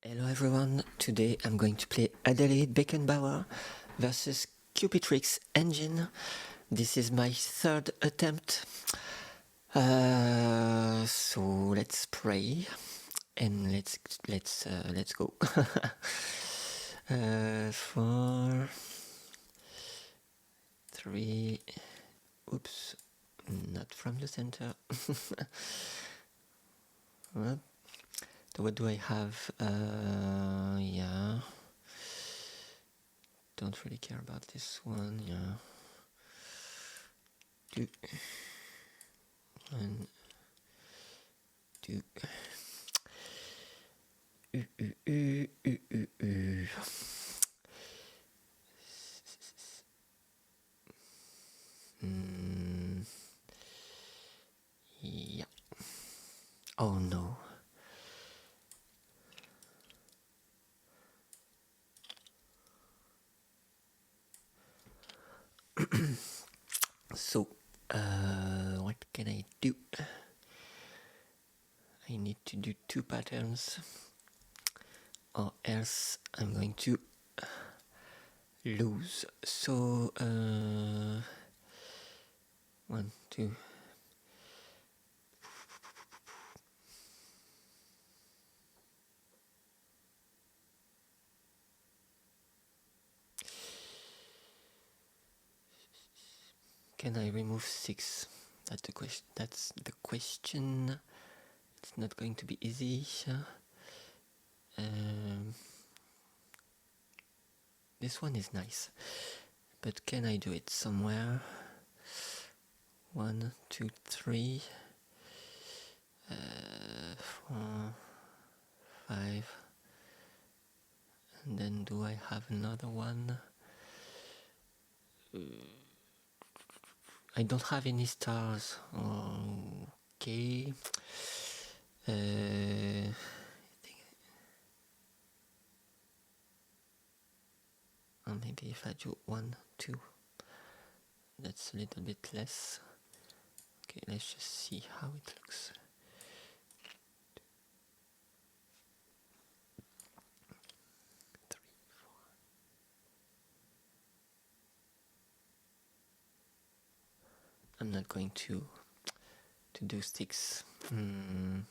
Hello everyone, today I'm going to play Adelheid Beckenbauer versus Kewpitrix engine. This is my third attempt. So let's pray and let's go. 4, 3, oops, not from the center. So what do I have? Yeah, don't really care about this one. Yeah, 2, 1, 2. Yeah. Oh no. So, what can I do? I need to do 2 patterns, or else I'm going to lose. So, 1, 2. Can I remove 6? That's the question. That's the question. It's not going to be easy. This one is nice, but can I do it somewhere? 1, 2, 3, 4, 5, and then do I have another one? I don't have any stars. Okay. Maybe if I do 1, 2, that's a little bit less. Okay, let's just see how it looks. 3, 4. I'm not going to do sticks. 1,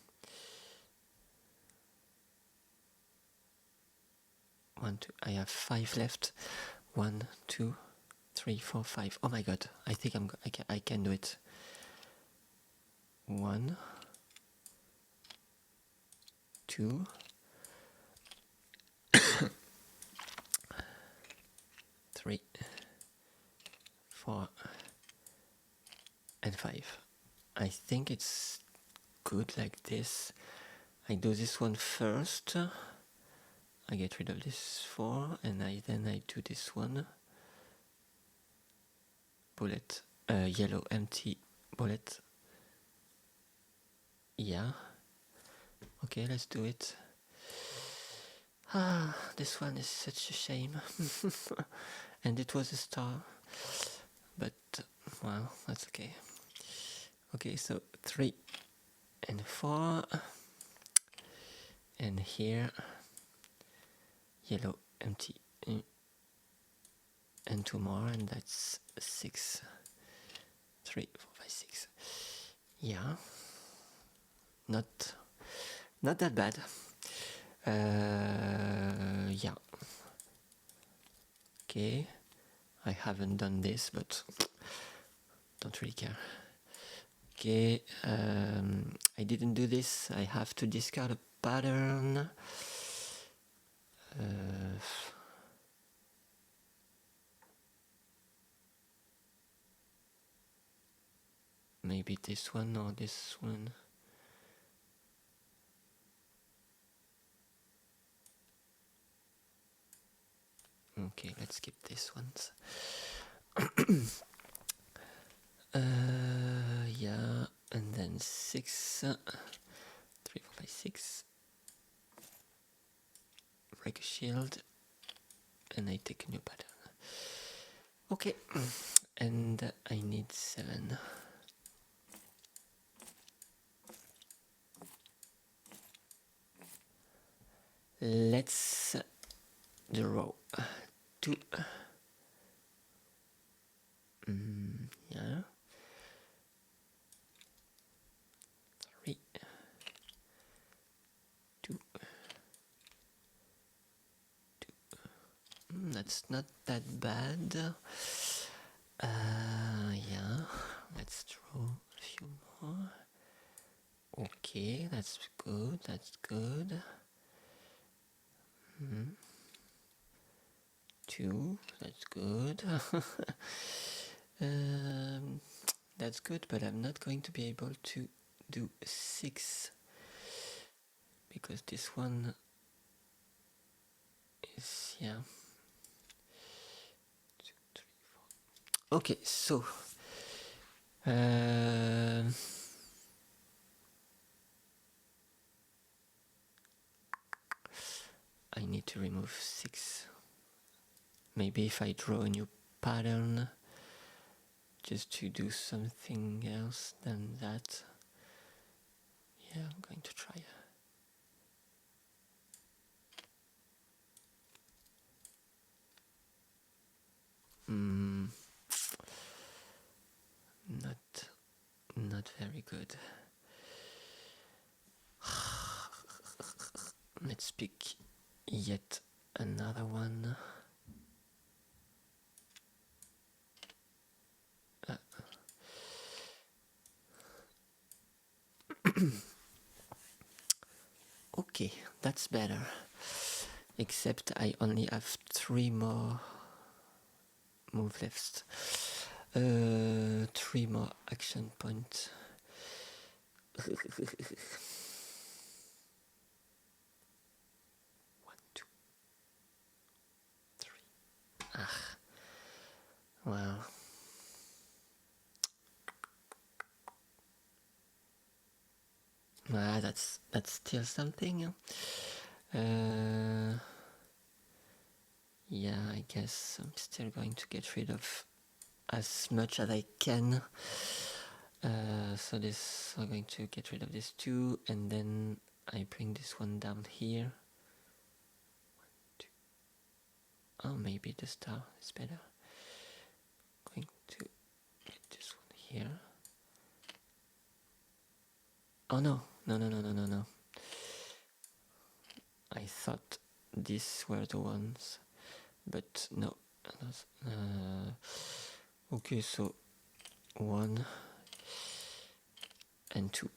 2. I have 5 left. 1, 2, 3, 4, 5. Oh my god! I think I can do it. 1, 2, 3, 4, and 5. I think it's good like this. I do this one first. I get rid of this 4, and then I do this one. Bullet, yellow empty bullet. Yeah. Okay, let's do it. This one is such a shame. And it was a star. But, well, that's okay. Okay, so 3 and 4. And here, yellow empty. And 2 more, and that's 6. 3, 4, 5, 6. Yeah. Not that bad. Yeah. Okay. I haven't done this, but don't really care. Okay. I didn't do this. I have to discard a pattern. Maybe this one or this one. Okay, let's skip this ones. Yeah, and then 6, 3, 4, 5, 6. Break a shield, and I take a new pattern. Okay, and I need 7. Let's draw 2. Yeah. 3, 2, 2. That's not that bad. Yeah, let's draw a few more. Okay, that's good, that's good. 2, that's good. That's good, but I'm not going to be able to do 6 because this one is, yeah. 2, 3, 4. Okay, so I need to remove 6. Maybe if I draw a new pattern just to do something else than that. Yeah, I'm going to try. Not very good. Let's pick yet another one. Okay, that's better. Except I only have 3 more move left. 3 more action points. 1, 2, 3. Ah, well. That's still something. Yeah, I guess I'm still going to get rid of as much as I can. So this, I'm going to get rid of this 2, and then I bring this one down here. 1, 2. Oh, maybe the star is better. Going to get this one here. Oh no. I thought these were the ones, but no. Okay, so 1 and 2.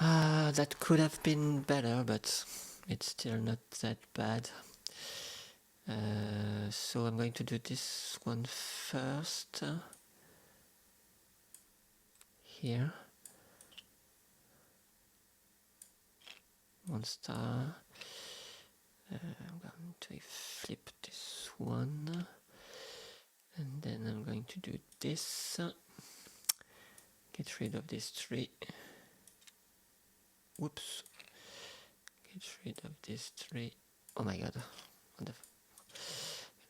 That could have been better, but it's still not that bad. So I'm going to do this one first. Here. 1 star. I'm going to flip this one. And then I'm going to do this. Get rid of this 3. Whoops. Get rid of this 3. Oh my god. What the f-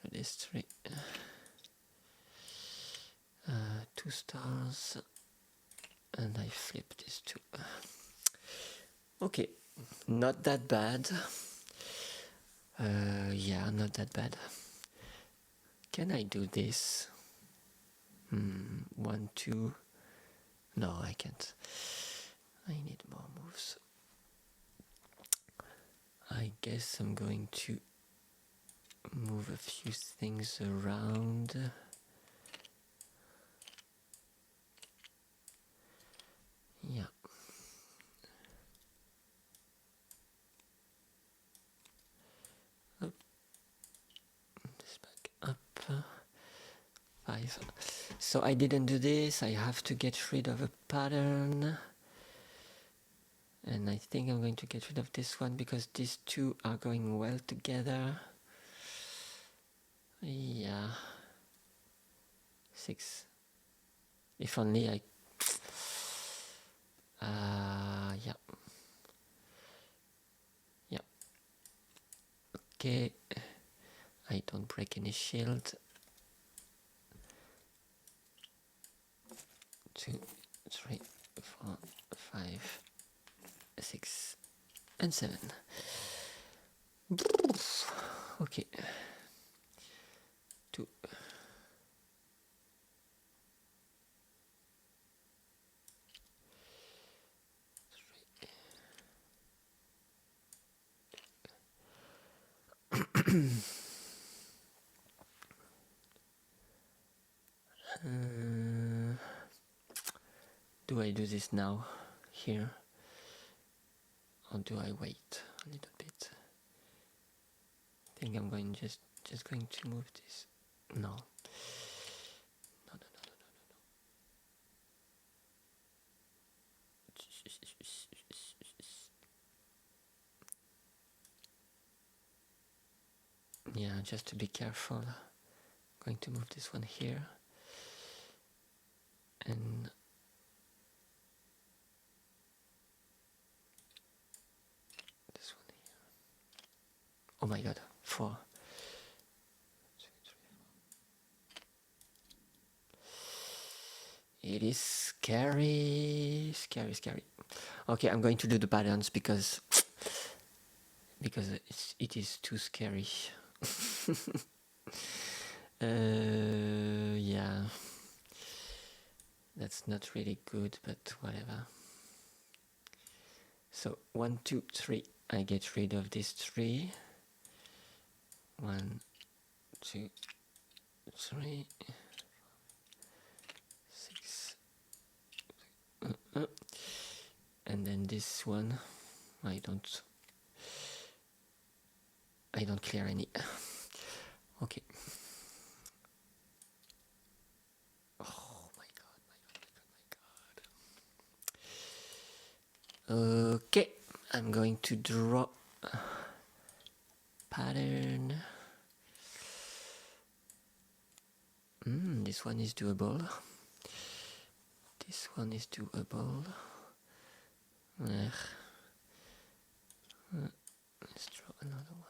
Get rid of this 3. 2 stars. And I flip this 2. Okay. Not that bad. Yeah, not that bad. Can I do this? 1, 2. No, I can't. I need more moves. I guess I'm going to move a few things around. Yeah. Up. This back up. 5. So I didn't do this. I have to get rid of a pattern. And I think I'm going to get rid of this one because these 2 are going well together. Yeah. 6. If only I... yeah. Yeah. Okay. I don't break any shield. 2, 3, 4, 5, 6, and 7. Okay. 2. Do I do this now, here, or do I wait a little bit? I think I'm going just going to move this. No. No. Yeah, just to be careful. I'm going to move this one here. And this one here. Oh my god, 4. It is scary. Okay, I'm going to do the patterns because it is too scary. Yeah, that's not really good, but whatever. So 1, 2, 3. I get rid of this 3. 1, 2, 3, 6. And then this one, I don't clear any. Okay. Oh my god. Okay, I'm going to draw a pattern. This one is doable. This one is doable. Let's draw another one.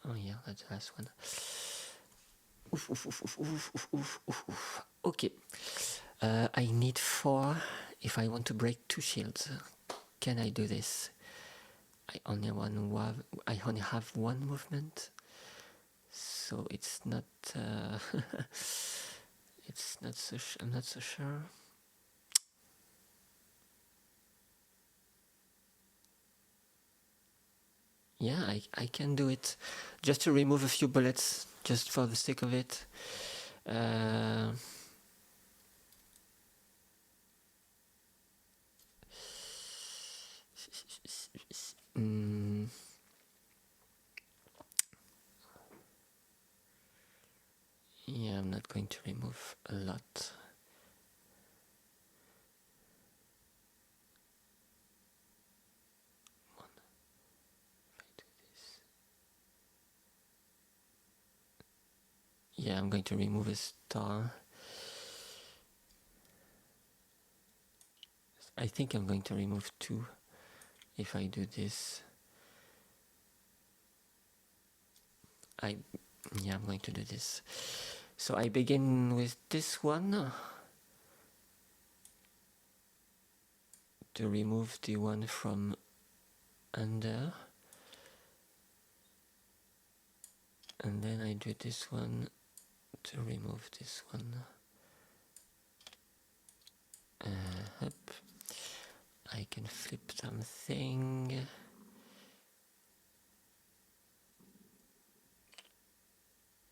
Oh yeah, that's the last one. Okay. I need 4 if I want to break 2 shields. Can I do this? I only have 1 movement, so it's not. It's not so. I'm not so sure. Yeah, I can do it. Just to remove a few bullets, just for the sake of it. Yeah, I'm not going to remove a lot. Yeah, I'm going to remove a star. I think I'm going to remove 2 if I do this. I'm going to do this. So I begin with this one to remove the one from under, and then I do this one to remove this one. Up. I can flip something.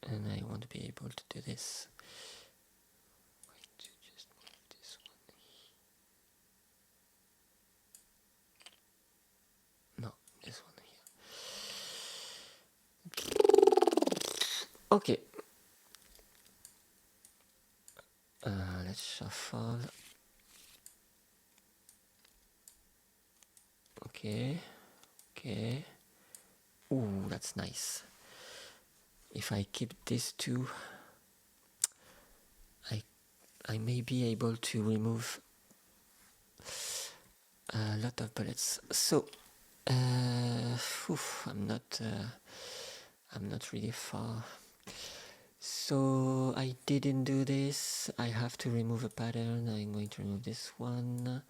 And I won't be able to do this. I'm going to just move this one. No, this one here. Okay. Let's shuffle. Okay. Ooh, that's nice. If I keep these 2, I may be able to remove a lot of bullets. So, I'm not really far. So I didn't do this. I have to remove a pattern. I'm going to remove this one.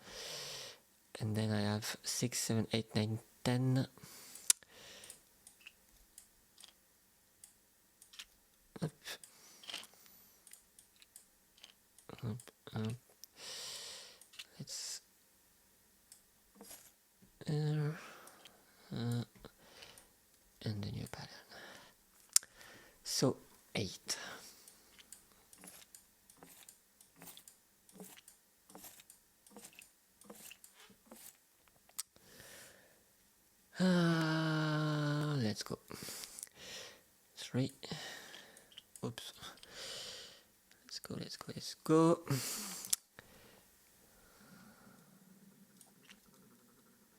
And then I have 6, 7, 8, 9, 10. Up, up, up. Let's and the new pattern. So 8. Let's go. 3. Oops. Let's go, let's go, let's go.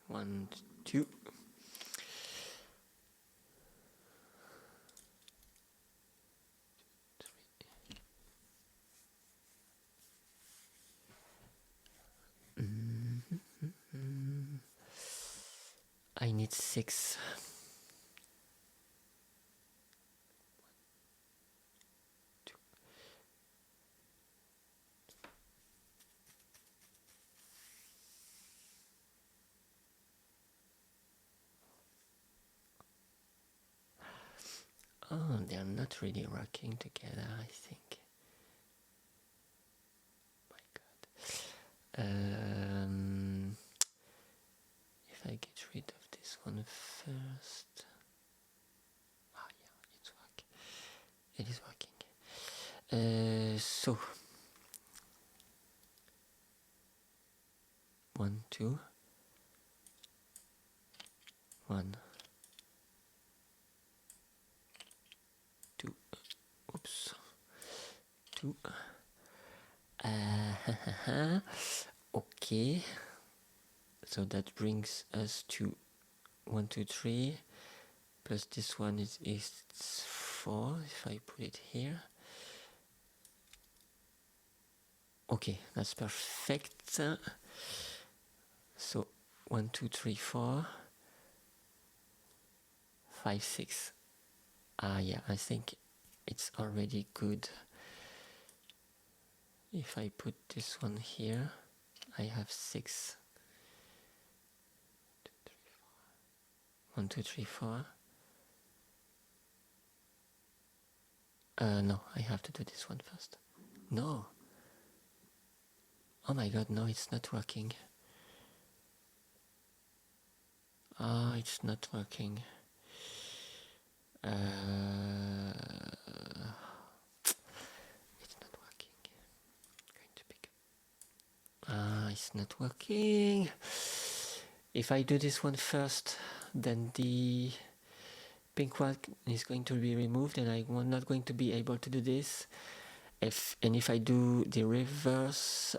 1, 2. I need 6. Oh, they're not really working together, I think. My God. If I get rid of this one first. Ah, yeah, it's working. It is working. So 1, 2, 1, 2. Oops. 2. Okay. So that brings us to 1, 2, 3. Plus this one is 4. If I put it here. Okay, that's perfect. So 1, 2, 3, 4, 5, 6. Ah, yeah, I think it's already good. If I put this one here, I have 6. 1, 2, 3, 4. No, I have to do this one first. No. Oh my God, no, it's not working. Ah, it's not working. It's not working. I'm going to pick up. Ah, it's not working. If I do this one first, then the pink one is going to be removed and I'm not going to be able to do this. If I do the reverse,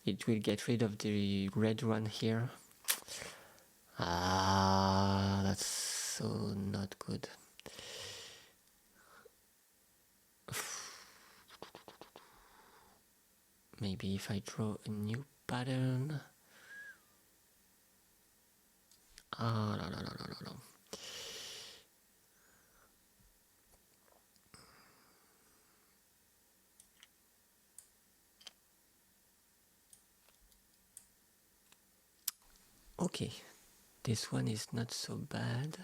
it will get rid of the red one here. Ah, that's so not good. Maybe if I draw a new pattern. Ah, no. Okay, this one is not so bad.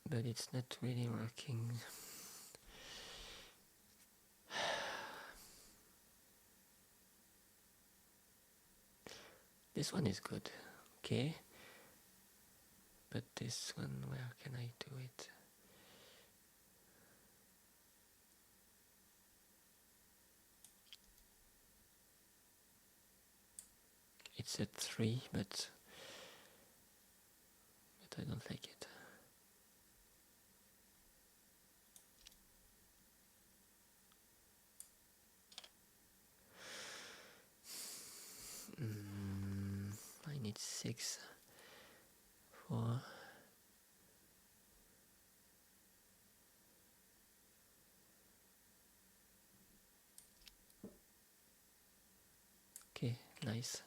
But it's not really working. This one is good, okay? But this one, where can I do it? It's a 3, but I don't like it. I need 6, 4. Okay, nice.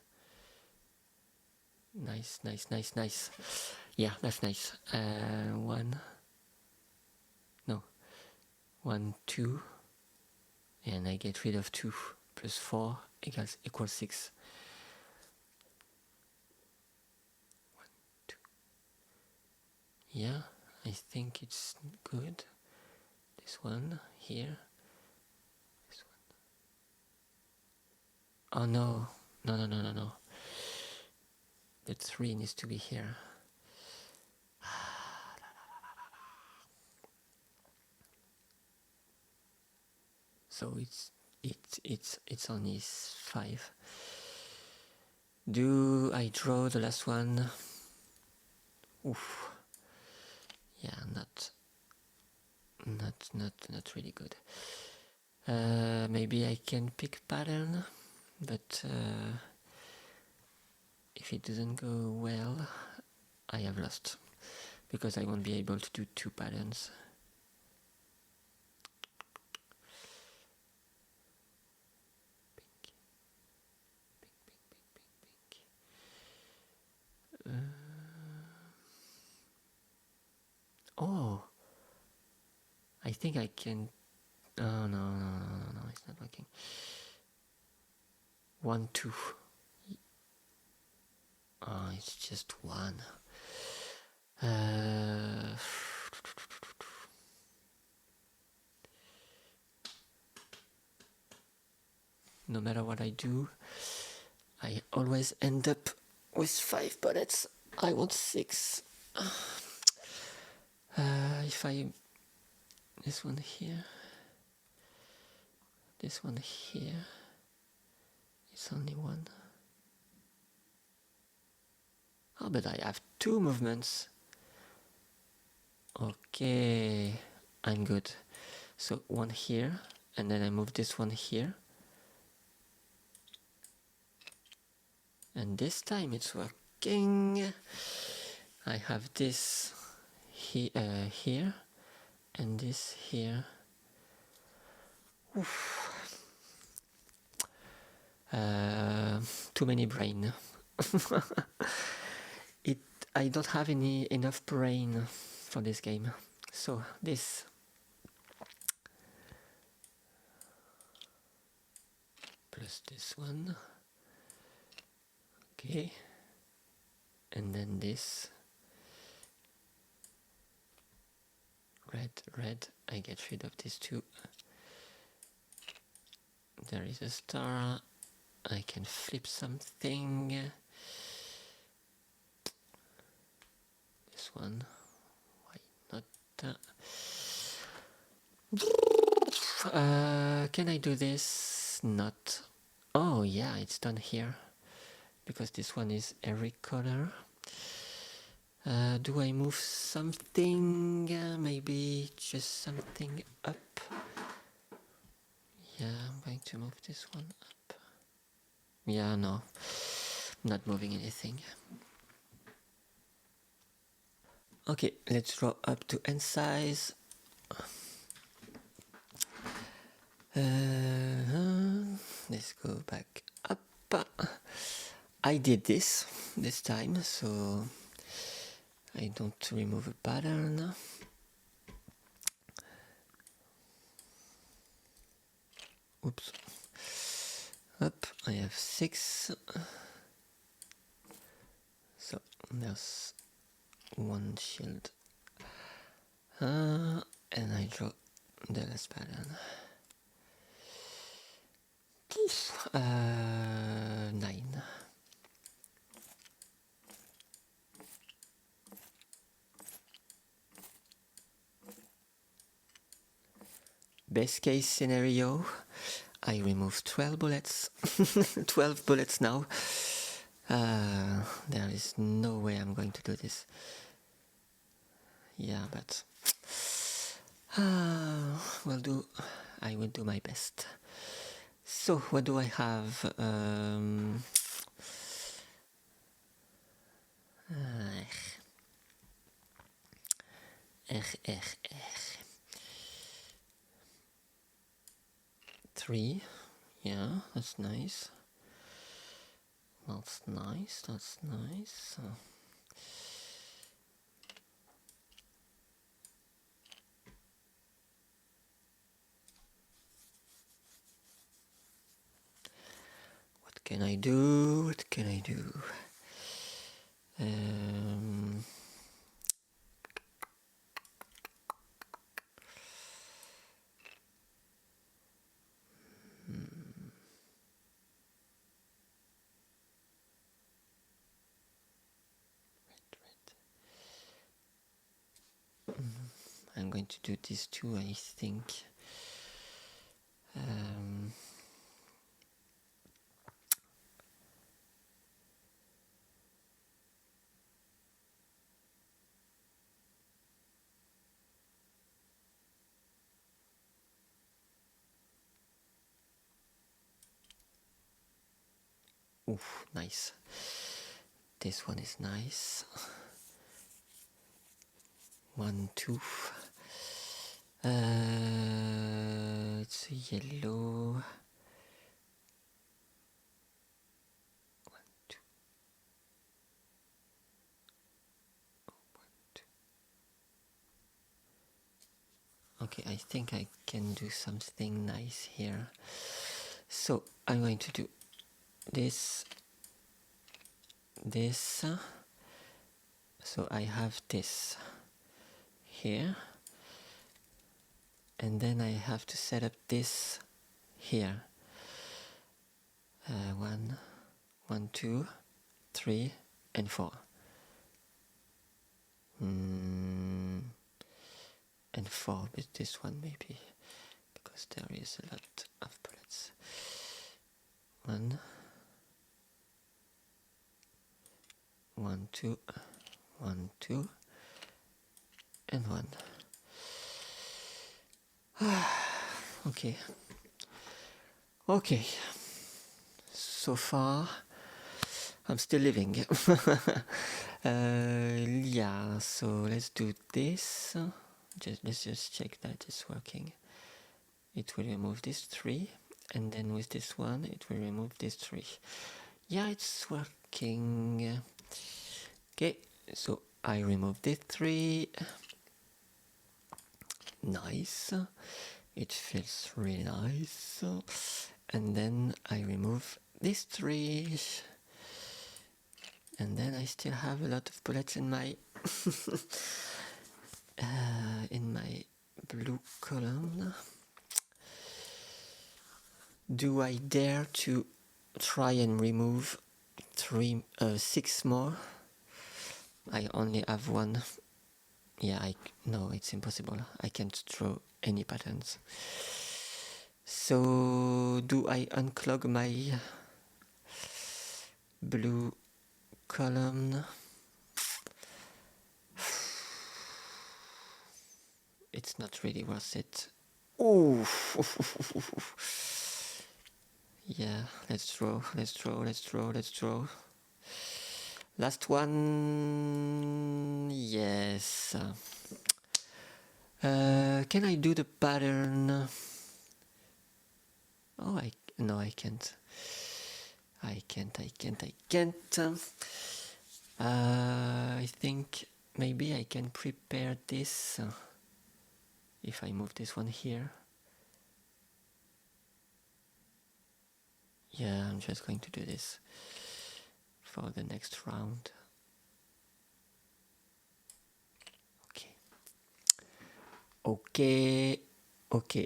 Nice, nice, nice, nice. Yeah, that's nice. 1, 2, and I get rid of 2 plus 4 equals 6. 1, 2. Yeah, I think it's good. This one here. This one. Oh no, no. The 3 needs to be here. So it's only 5. Do I draw the last one? Oof. Yeah, not really good. Maybe I can pick pattern, but if it doesn't go well, I have lost, because I won't be able to do 2 patterns. Oh, I think I can. Oh no, it's not working. 1, 2. Oh, it's just 1. No matter what I do, I always end up with 5 bullets. I want 6. If I... This one here. This one here. It's only 1. Oh, but I have 2 movements. Okay, I'm good. So 1 here, and then I move this one here. And this time it's working. I have this here, and this here. Oof. Too many brain. I don't have enough brain for this game. So this. Plus this one. Okay. And then this. Red. I get rid of these 2. There is a star. I can flip something. This one. Why not? Can I do this? Not. Oh yeah, it's done here. Because this one is every color. Do I move something? Maybe just something up. Yeah, I'm going to move this one up. Yeah, no. Not moving anything. Okay, let's draw up to end size. Let's go back up. I did this time, so I don't remove a pattern. Oops. Up, I have 6. So there's 1 shield. And I draw the last pattern. 9. Best case scenario, I remove 12 bullets. 12 bullets now. There is no way I'm going to do this. Yeah, but I will do my best. So what do I have? 3. Yeah, that's nice. That's nice, that's nice. What can I do? What can I do? I'm going to do this too, I think. Oof, nice. This one is nice. 1, 2. It's a yellow. 1, 2. 1, 2. Okay, I think I can do something nice here. So I'm going to do this. So I have this here, and then I have to set up this here. 1, 2, 3, and 4. And 4 with this one maybe, because there is a lot of bullets. 1, 1, 2, 1, 2, and 1. Okay. Okay. So far, I'm still living. Yeah, so let's do this. Let's just check that it's working. It will remove this 3, and then with this one, it will remove this 3. Yeah, it's working. Okay, so I remove this 3. Nice. It feels really nice. And then I remove this 3. And then I still have a lot of bullets in my blue column. Do I dare to try and remove 6 more? I only have 1. Yeah, no, it's impossible. I can't draw any patterns. So, do I unclog my blue column? It's not really worth it. Ooh. Yeah, let's draw. Last one. Yes. Can I do the pattern? Oh, no, I can't. I can't. I think maybe I can prepare this if I move this one here. Yeah, I'm just going to do this for the next round. Okay,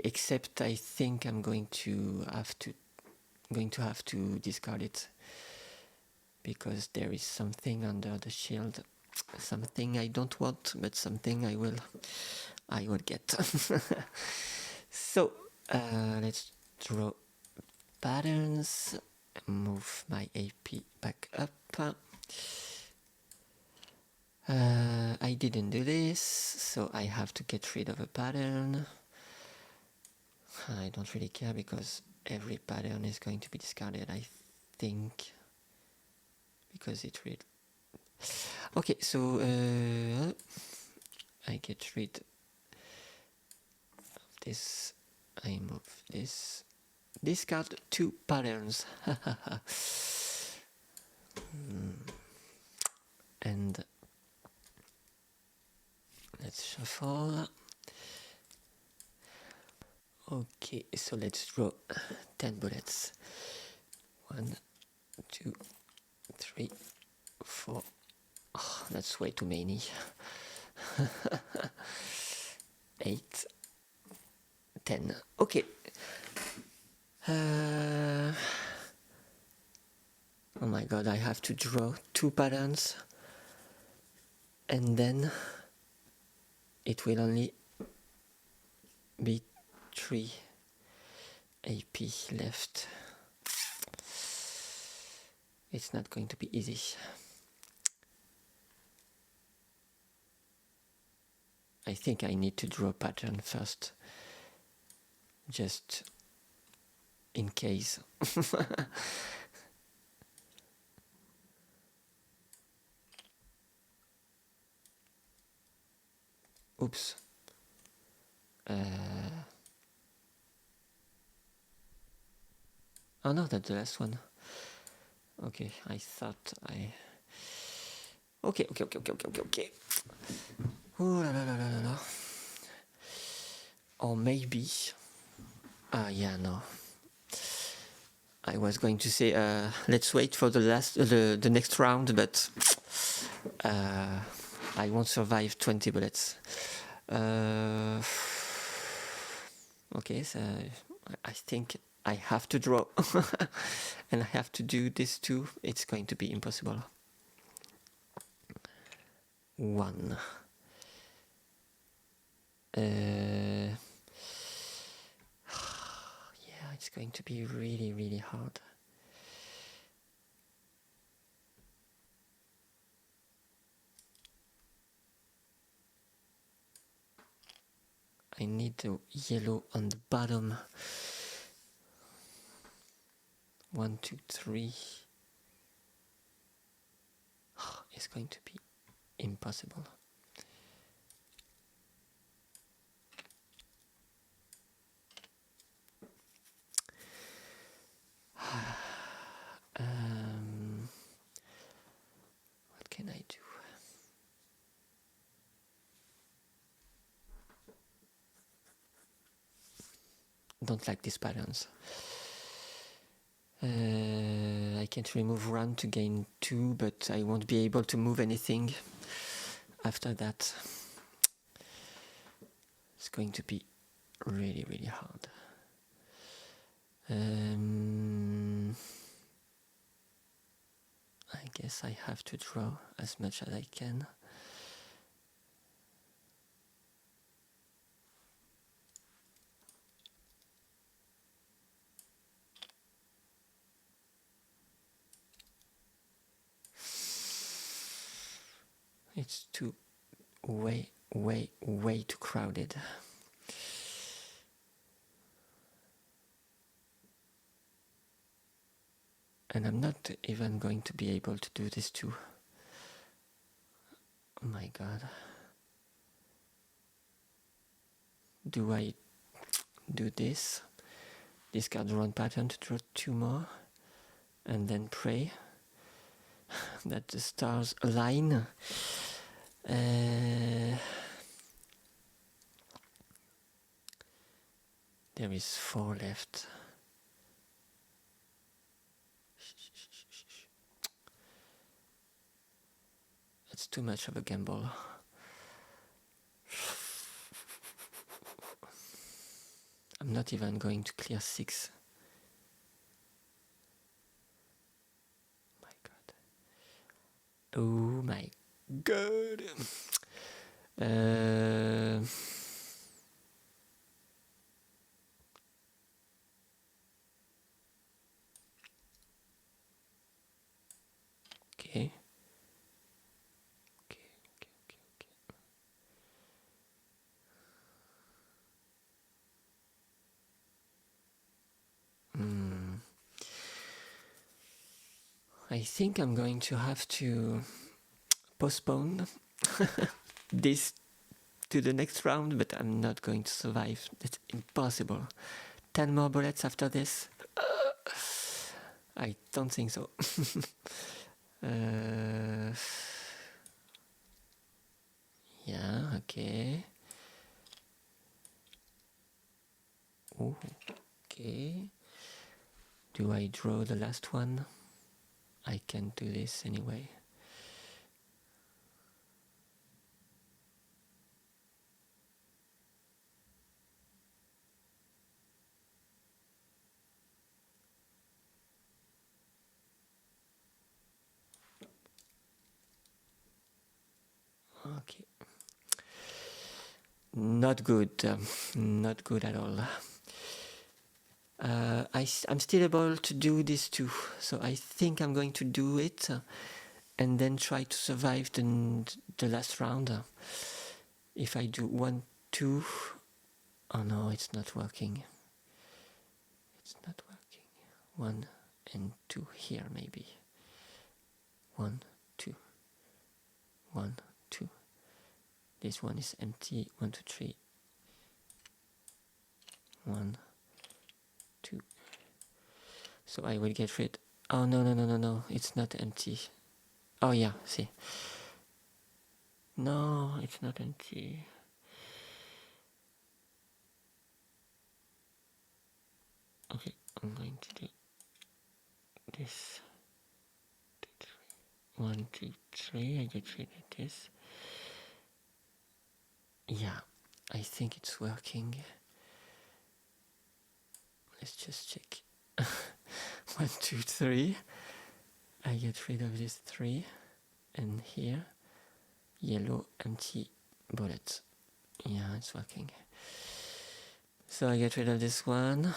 except I think I'm going to have to discard it, because there is something under the shield, something I don't want, but something I will get. So let's draw patterns, move my AP back up. I didn't do this, so I have to get rid of a pattern. I don't really care, because every pattern is going to be discarded, I think, because it read. Okay, so I get rid of this. I move this. Discard 2 patterns. And let's shuffle. Okay, so let's draw 10 bullets. 1, 2, 3, 4. Oh, that's way too many. 8, 10. Okay. Oh my god, I have to draw 2 patterns and then it will only be 3 AP left. It's not going to be easy. I think I need to draw a pattern first, just in case. Oops. Oh no, that's the last one. Okay, I thought I... Okay. Ooh, la, la, la, la, la. Or maybe... yeah, no. I was going to say, let's wait for the next round, but I won't survive 20 bullets. Okay, so I think I have to draw, and I have to do this too. It's going to be impossible. 1. Yeah, it's going to be really, really hard. I need the yellow on the bottom. 1, 2, 3. It's going to be impossible. What can I do? Don't like these patterns. I can't remove 1 to gain 2, but I won't be able to move anything after that. It's going to be really, really hard. I guess I have to draw as much as I can. It's too way too crowded. And I'm not even going to be able to do this too. Oh my god. Do I do this? Discard 1 pattern to draw 2 more, and then pray that the stars align. There is 4 left. It's too much of a gamble. I'm not even going to clear 6. My god. Oh my god. Okay. I think I'm going to have to postpone this to the next round, but I'm not going to survive. It's impossible. 10 more bullets after this? I don't think so. Yeah, okay. Ooh, okay. Do I draw the last one? I can do this anyway. Okay. Not good. Not good at all. I'm still able to do this too, so I think I'm going to do it and then try to survive the last round. If I do 1, 2, oh no, it's not working. It's not working. 1 and 2 here maybe. 1, 2, 1, 2. This one is empty. 1, 2, 3. 1, 2. So I will get rid. Oh no no no no no! It's not empty. Oh yeah, see. No, it's not empty. Okay, I'm going to do this. 1, 2, 3. I get rid of this. Yeah, I think it's working. Let's just check. 1, 2, 3. I get rid of this 3. And here, yellow empty bullet. Yeah, it's working. So I get rid of this one.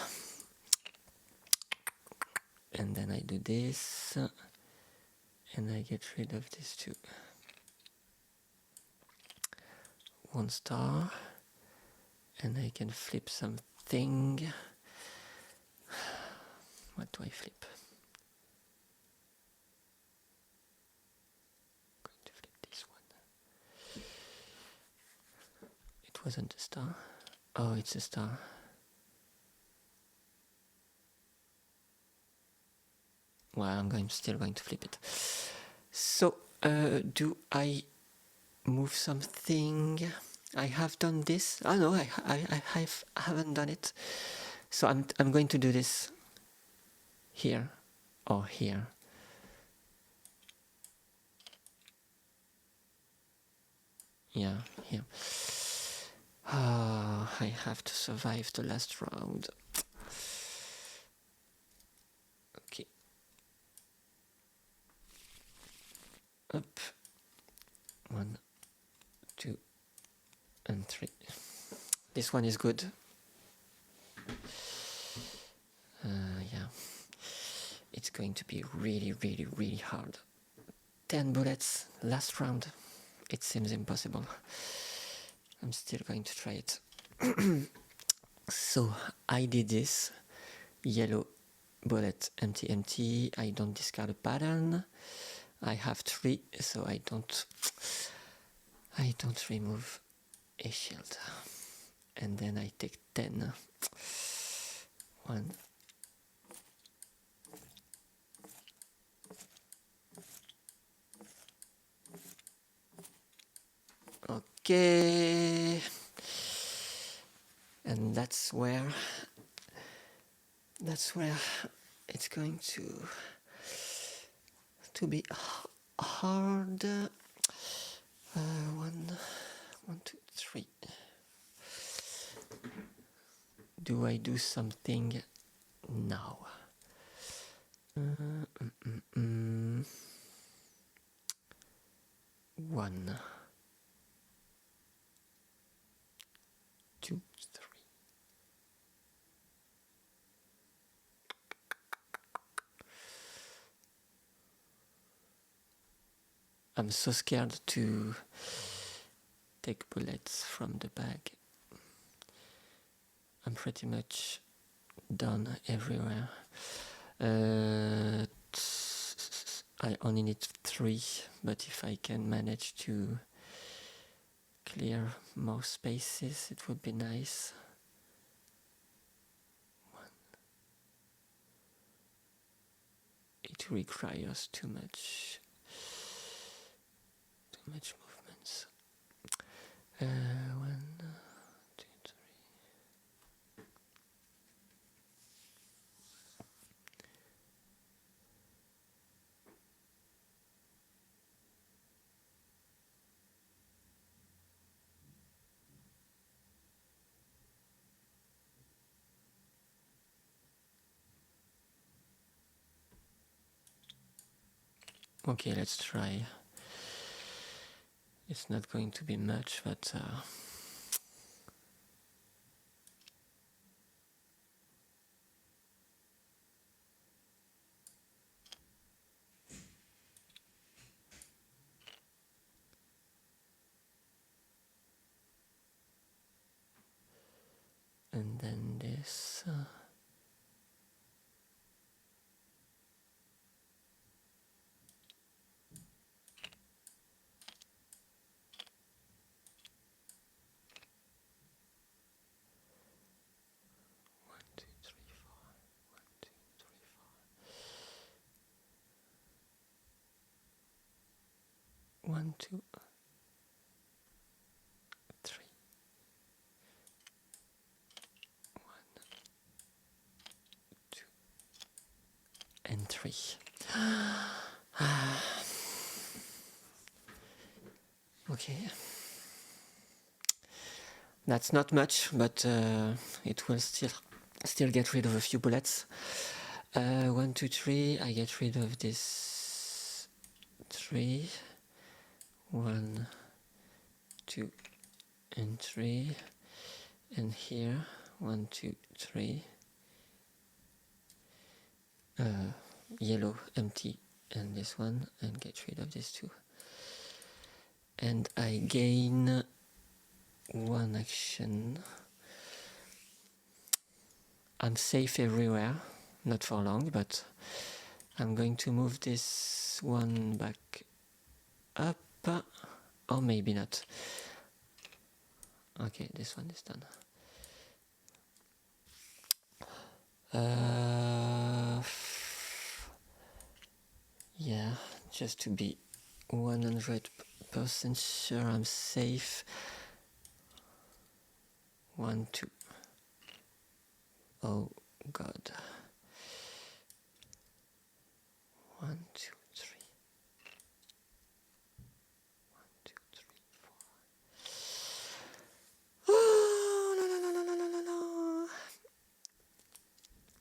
And then I do this. And I get rid of this too. 1 star. And I can flip something. What do I flip? I'm going to flip this one. It wasn't a star. Oh, it's a star. Well, I'm still going to flip it. So, do I move something? I have done this. Oh no, I haven't done it. So I'm going to do this here or here. Yeah, here. I have to survive the last round. Okay. Up. 1, 2, and 3. This one is good. Yeah. It's going to be really, really, really hard. 10 bullets, last round. It seems impossible. I'm still going to try it. So I did this. Yellow bullet, empty, empty. I don't discard a pattern. I have 3, so I don't remove a shield. And then I take 10. 1. Okay. And that's where it's going to be hard. 1, 2, 3. Do I do something now? 1, 2, 3. I'm so scared to take bullets from the bag. I'm pretty much done everywhere. I only need 3, but if I can manage to clear more spaces, it would be nice. 1. It requires too much much movements. 1, 2, 3. Okay, let's try. It's not going to be much, but and then this. 1, 2, 3. 1, 2, and 3. Okay. That's not much, but it will still get rid of a few bullets. 1, 2, 3. I get rid of this 3. 1, 2, and 3. And here 1, 2, 3. Yellow, empty, and this one, and get rid of this 2. And I gain 1 action. I'm safe everywhere, not for long, but I'm going to move this one back up, or maybe not. Okay, this one is done. Yeah, just to be 100% sure I'm safe. 1, 2. Oh God. 1, 2, 3. 1, 2, 3, 4. Oh, no, no, no, no, no, no, no.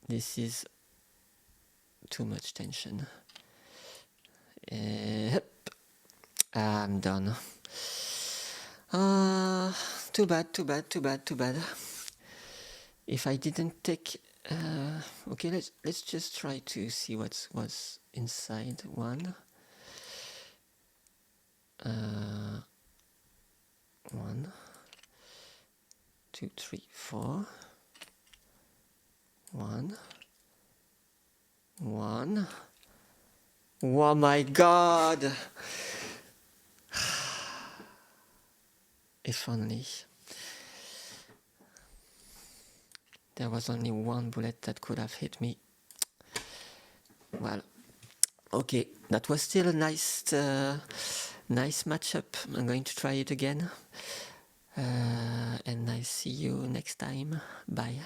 This is too much tension. I'm done. Too bad, too bad, too bad, too bad. If I didn't take... okay, let's just try to see what's inside. 1. 1, 2, 3, 4. 1. 1. Oh my God! If only there was only 1 bullet that could have hit me. Well, okay, that was still a nice matchup. I'm going to try it again. And I see you next time. Bye.